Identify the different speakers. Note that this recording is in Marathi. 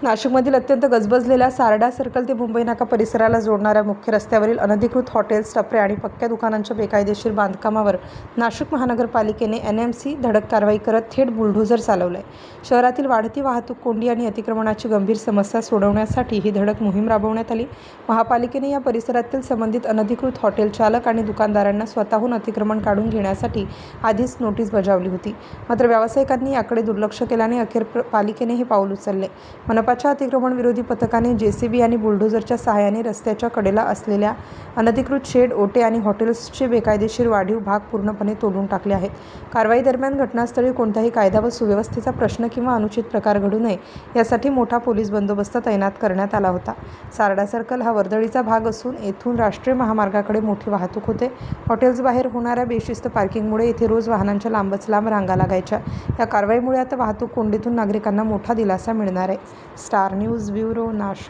Speaker 1: नाशिकमधील अत्यंत गजबजलेल्या सारडा सर्कल ते मुंबई नाका परिसराला जोडणाऱ्या मुख्य रस्त्यावरील अनधिकृत हॉटेल्स, टपऱ्या आणि पक्क्या दुकानांच्या बेकायदेशीर बांधकामावर नाशिक महानगरपालिकेने NMC धडक कारवाई करत थेट बुलडोझर चालवलंय. शहरातील वाढती वाहतूक कोंडी आणि अतिक्रमणाची गंभीर समस्या सोडवण्यासाठी ही धडक मोहीम राबवण्यात आली. महापालिकेने या परिसरातील संबंधित अनधिकृत हॉटेल चालक आणि दुकानदारांना स्वतःहून अतिक्रमण काढून घेण्यासाठी आधीच नोटीस बजावली होती. मात्र व्यावसायिकांनी याकडे दुर्लक्ष केल्याने अखेर पालिकेने हे पाऊल उचलले. मनपाच्या अतिक्रमण विरोधी पथकाने JCB आणि बुलडोझरच्या सहाय्याने रस्त्याच्या कडेला असलेल्या अनधिकृत शेड, ओटे आणि हॉटेल्सचे बेकायदेशीर वाढीव भाग पूर्णपणे तोडून टाकले आहेत. कारवाई दरम्यान घटनास्थळी कोणताही कायदा व सुव्यवस्थेचा प्रश्न किंवा अनुचित प्रकार घडू नये यासाठी मोठा पोलीस बंदोबस्त तैनात करण्यात आला होता. सारडा सर्कल हा वर्दळीचा भाग असून येथून राष्ट्रीय महामार्गाकडे मोठी वाहतूक होते. हॉटेल्सबाहेर होणाऱ्या बेशिस्त पार्किंगमुळे येथे रोज वाहनांच्या लांबच लांब रांगा लागायच्या. या कारवाईमुळे आता वाहतूक कोंडीतून नागरिकांना मोठा दिलासा मिळणार आहे. Star news bureau, Nashik.